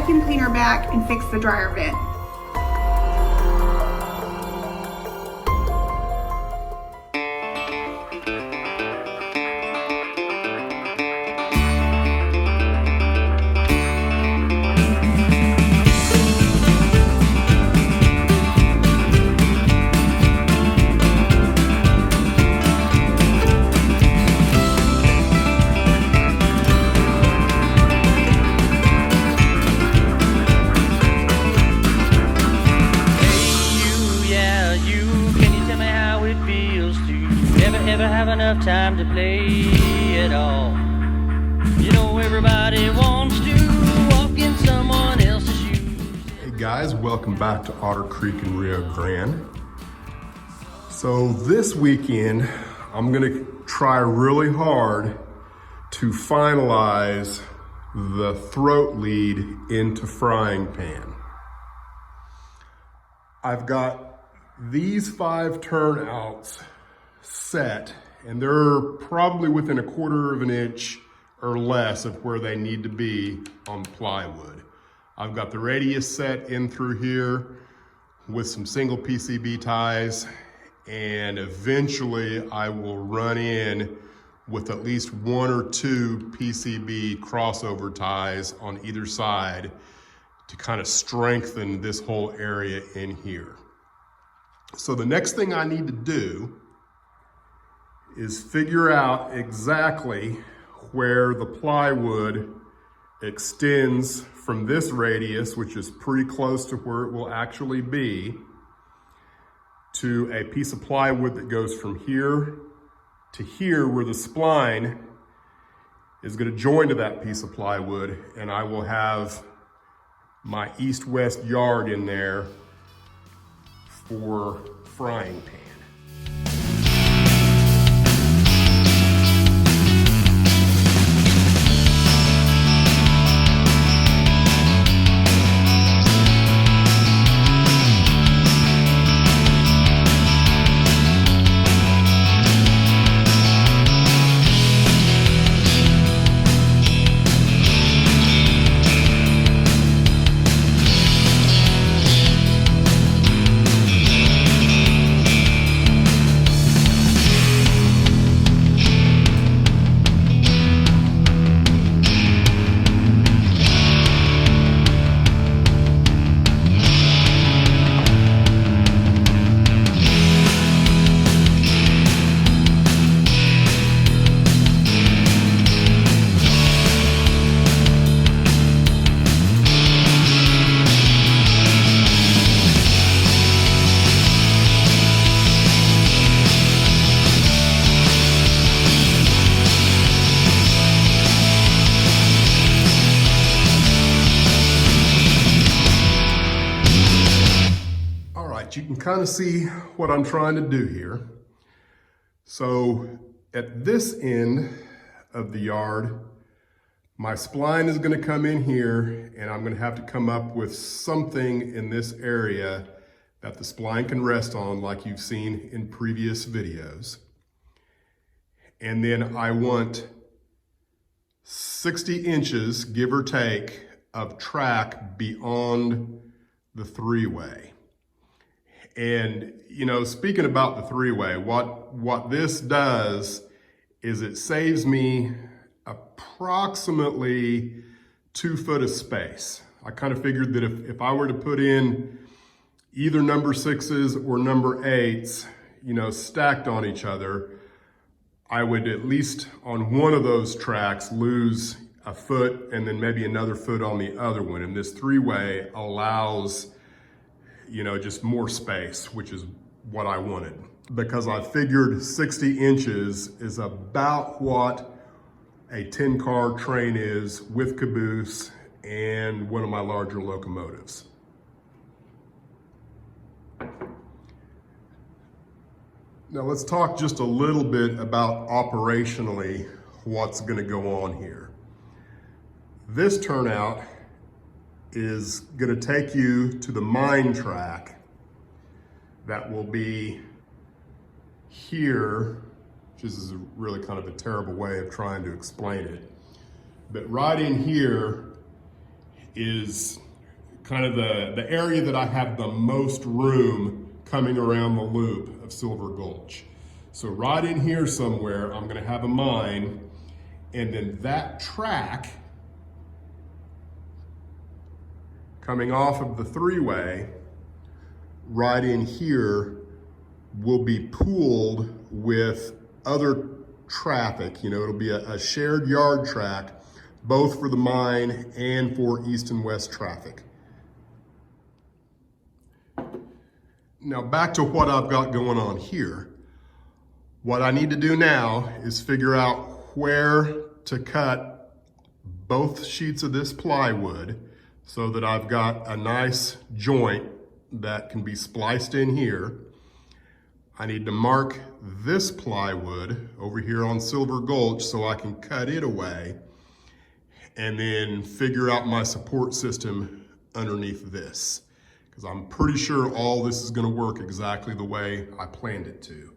vacuum cleaner back and fix the dryer vent. Never have enough time to play at all. You know everybody wants to walk in someone else's shoes. Hey guys, welcome back to Otter Creek in Rio Grande. So this weekend, I'm gonna try really hard to finalize the throat lead into frying pan. I've got these 5 turnouts set, and they're probably within 1/4 of an inch or less of where they need to be on plywood. I've got the radius set in through here with some single PCB ties, and eventually I will run in with at least 1 or 2 PCB crossover ties on either side to kind of strengthen this whole area in here. So the next thing I need to do is figure out exactly where the plywood extends from this radius, which is pretty close to where it will actually be, to a piece of plywood that goes from here to here, where the spline is going to join to that piece of plywood, and I will have my east-west yard in there for frying pan. You can kind of see what I'm trying to do here. So at this end of the yard, my spline is going to come in here, and I'm going to have to come up with something in this area that the spline can rest on, like you've seen in previous videos. And then I want 60 inches, give or take, of track beyond the 3-way. And, you know, speaking about the 3-way, what this does is it saves me approximately 2 foot of space. I kind of figured that if I were to put in either number 6s or number 8s, you know, stacked on each other, I would at least on one of those tracks lose a foot and then maybe another foot on the other one. And this 3-way allows, you know, just more space, which is what I wanted. Because I figured 60 inches is about what a 10-car train is with caboose and one of my larger locomotives. Now let's talk just a little bit about operationally what's gonna go on here. This turnout is gonna take you to the mine track that will be here, which is really kind of a terrible way of trying to explain it. But right in here is kind of the area that I have the most room coming around the loop of Silver Gulch. So right in here somewhere, I'm gonna have a mine, and then that track coming off of the three-way right in here will be pooled with other traffic. You know, it'll be a shared yard track, both for the mine and for east and west traffic. Now back to what I've got going on here. What I need to do now is figure out where to cut both sheets of this plywood so that I've got a nice joint that can be spliced in here. I need to mark this plywood over here on Silver Gulch so I can cut it away, and then figure out my support system underneath this, because I'm pretty sure all this is going to work exactly the way I planned it to.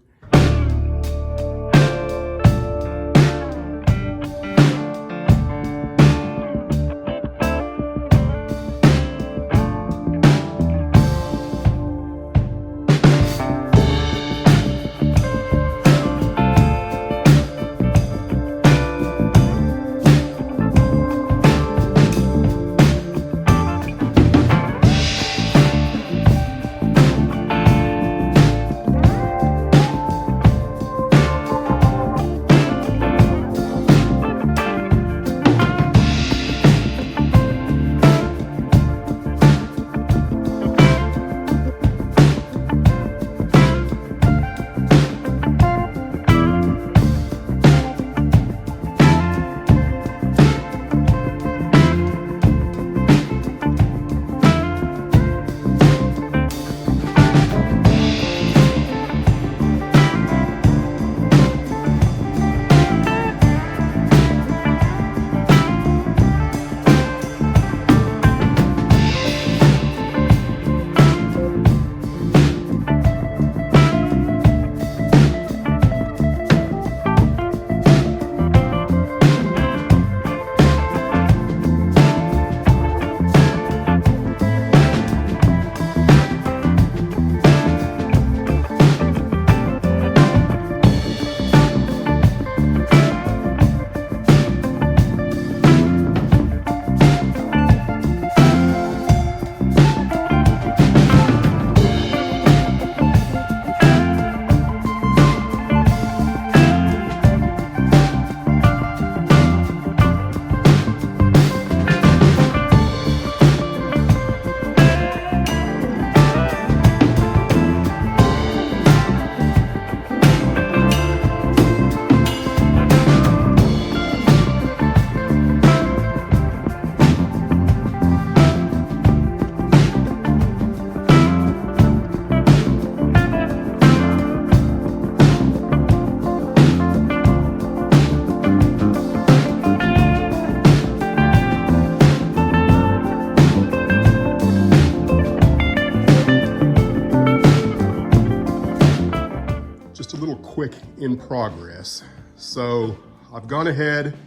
Quick in progress. So I've gone ahead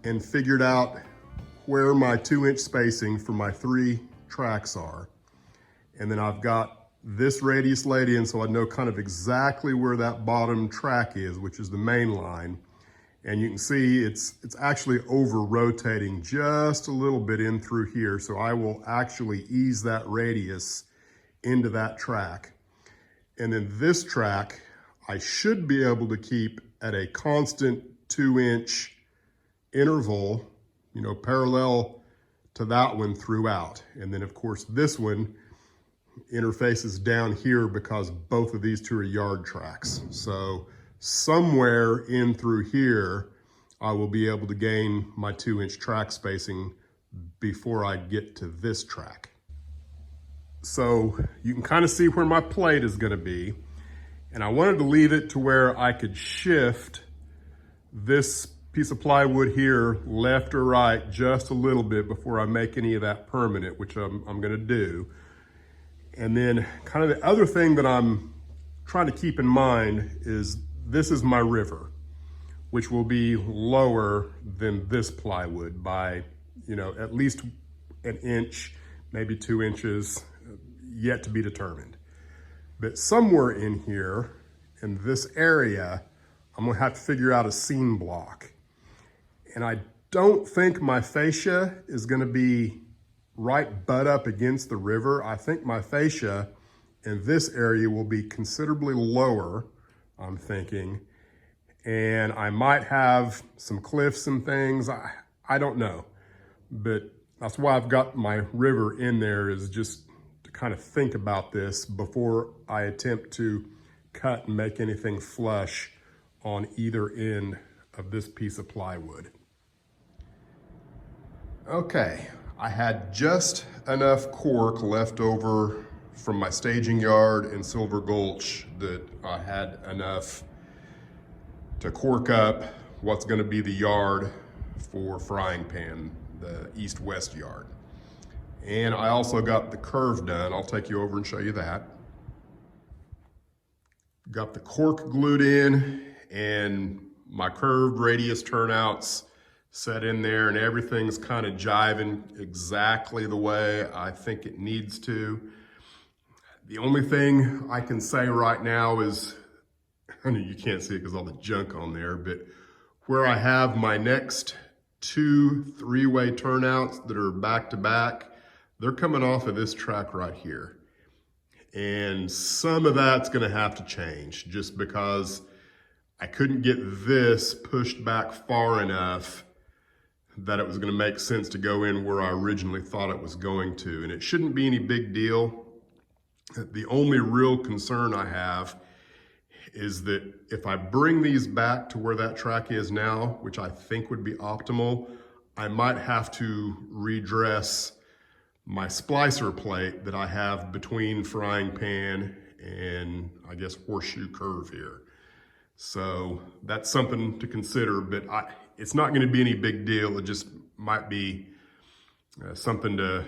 and figured out where my 2-inch spacing for my 3 tracks are. And then I've got this radius laid in so I know kind of exactly where that bottom track is, which is the main line. And you can see it's actually over rotating just a little bit in through here. So I will actually ease that radius into that track. And then this track, I should be able to keep at a constant 2-inch interval, you know, parallel to that one throughout. And then of course this one interfaces down here because both of these two are yard tracks. So somewhere in through here, I will be able to gain my 2-inch track spacing before I get to this track. So you can kind of see where my plate is going to be. And I wanted to leave it to where I could shift this piece of plywood here left or right just a little bit before I make any of that permanent, which I'm going to do. And then kind of the other thing that I'm trying to keep in mind is this is my river, which will be lower than this plywood by, you know, at least an inch, maybe 2 inches, yet to be determined. But somewhere in here, in this area, I'm gonna have to figure out a seam block. And I don't think my fascia is gonna be right butt up against the river. I think my fascia in this area will be considerably lower, I'm thinking. And I might have some cliffs and things, I don't know. But that's why I've got my river in there, is just to kind of think about this before I attempt to cut and make anything flush on either end of this piece of plywood. Okay, I had just enough cork left over from my staging yard in Silver Gulch that I had enough to cork up what's gonna be the yard for frying pan, the east-west yard. And I also got the curve done. I'll take you over and show you that. Got the cork glued in and my curved radius turnouts set in there, and everything's kind of jiving exactly the way I think it needs to. The only thing I can say right now is, I know you can't see it because all the junk on there, but where I have my next 2 3-way turnouts that are back to back, they're coming off of this track right here. And some of that's gonna have to change just because I couldn't get this pushed back far enough that it was gonna make sense to go in where I originally thought it was going to. And it shouldn't be any big deal. The only real concern I have is that if I bring these back to where that track is now, which I think would be optimal, I might have to redress my splicer plate that I have between frying pan and I guess horseshoe curve here. So that's something to consider, but it's not gonna be any big deal. It just might be something to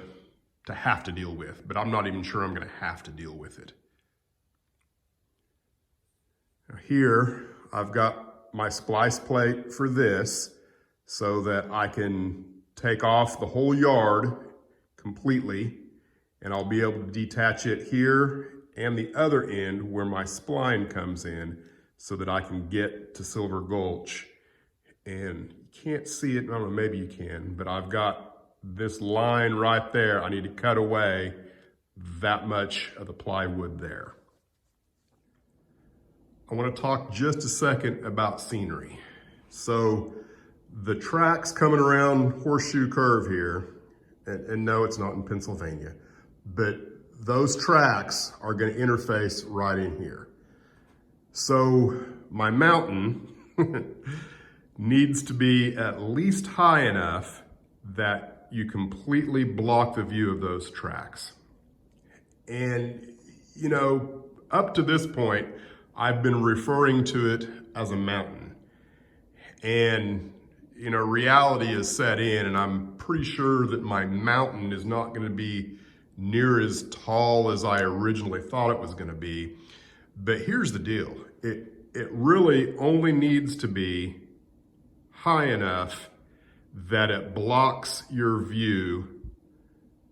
have to deal with, but I'm not even sure I'm gonna have to deal with it. Now here, I've got my splice plate for this so that I can take off the whole yard completely, and I'll be able to detach it here and the other end where my spline comes in so that I can get to Silver Gulch. And you can't see it, I don't know, maybe you can, but I've got this line right there. I need to cut away that much of the plywood there. I want to talk just a second about scenery. So the tracks coming around Horseshoe Curve here, and no, it's not in Pennsylvania, but those tracks are going to interface right in here. So my mountain needs to be at least high enough that you completely block the view of those tracks. And, you know, up to this point, I've been referring to it as a mountain. And, you know, reality is set in, and I'm pretty sure that my mountain is not gonna be near as tall as I originally thought it was gonna be. But here's the deal. It really only needs to be high enough that it blocks your view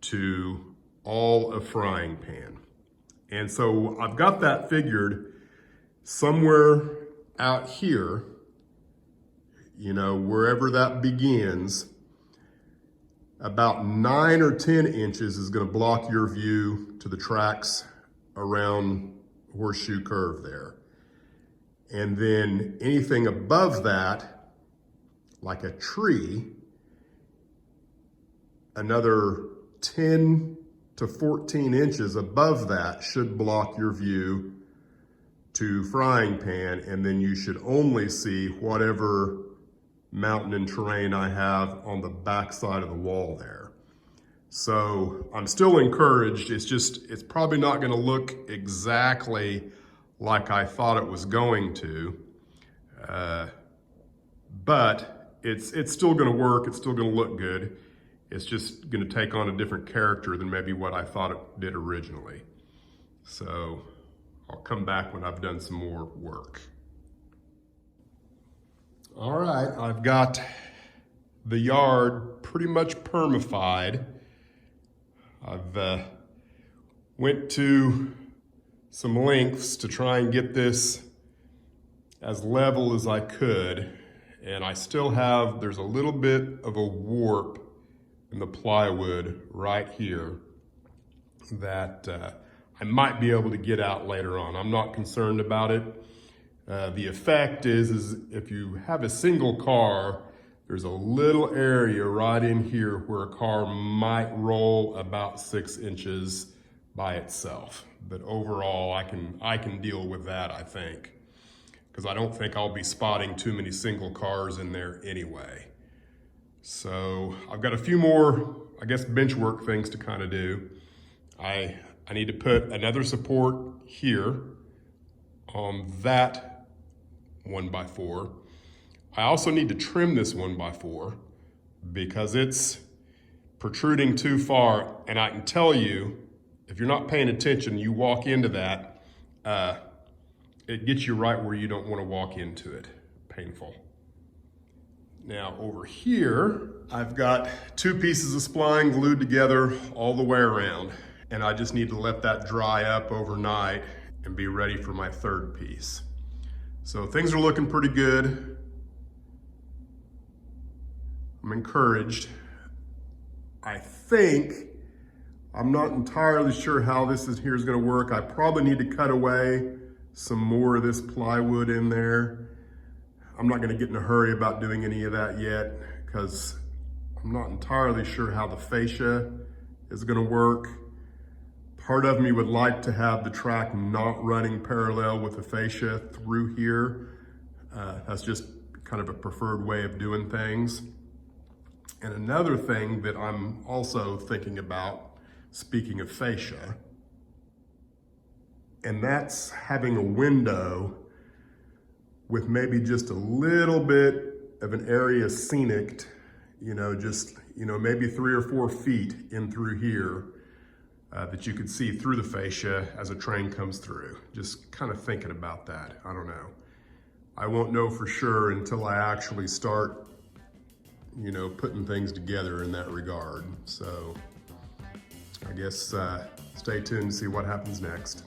to all of frying pan. And so I've got that figured somewhere out here, you know, wherever that begins, about 9 or 10 inches is gonna block your view to the tracks around Horseshoe Curve there. And then anything above that, like a tree, another 10 to 14 inches above that should block your view to frying pan, and then you should only see whatever mountain and terrain I have on the back side of the wall there. So I'm still encouraged. It's probably not gonna look exactly like I thought it was going to, but it's still gonna work, it's still gonna look good. It's just gonna take on a different character than maybe what I thought it did originally. So I'll come back when I've done some more work. All right, I've got the yard pretty much permified. I've went to some lengths to try and get this as level as I could, and I still have, there's a little bit of a warp in the plywood right here that I might be able to get out later on. I'm not concerned about it. The effect is if you have a single car, there's a little area right in here where a car might roll about 6 inches by itself. But overall, I can deal with that, I think, because I don't think I'll be spotting too many single cars in there anyway. So I've got a few more, I guess, bench work things to kind of do. I need to put another support here on that 1x4. I also need to trim this 1x4 because it's protruding too far, and I can tell you, if you're not paying attention, you walk into that, it gets you right where you don't want to walk into it. Painful. Now over here, I've got 2 pieces of spline glued together all the way around, and I just need to let that dry up overnight and be ready for my 3rd piece. So things are looking pretty good. I'm encouraged. I think, I'm not entirely sure how this is going to work. I probably need to cut away some more of this plywood in there. I'm not going to get in a hurry about doing any of that yet because I'm not entirely sure how the fascia is going to work. Part of me would like to have the track not running parallel with the fascia through here. That's just kind of a preferred way of doing things. And another thing that I'm also thinking about, speaking of fascia, and that's having a window with maybe just a little bit of an area scenic, maybe 3 or 4 feet in through here that you could see through the fascia as a train comes through. Just kind of thinking about that. I don't know. I won't know for sure until I actually start, putting things together in that regard. So I guess stay tuned to see what happens next.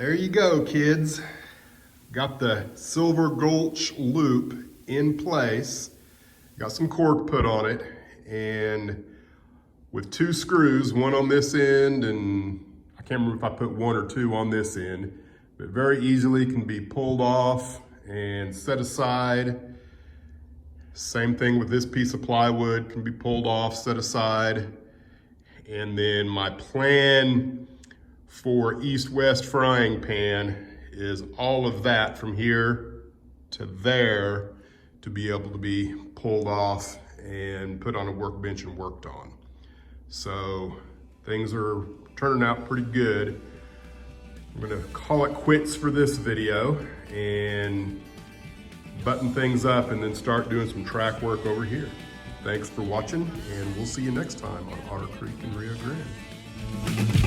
There you go, kids. Got the Silver Gulch Loop in place. Got some cork put on it, and with 2 screws, one on this end, and I can't remember if I put 1 or 2 on this end, but very easily can be pulled off and set aside. Same thing with this piece of plywood, can be pulled off, set aside. And then my plan for east-west frying pan is all of that from here to there to be able to be pulled off and put on a workbench and worked on. So things are turning out pretty good. I'm gonna call it quits for this video and button things up and then start doing some track work over here. Thanks for watching, and we'll see you next time on Otter Creek and Rio Grande.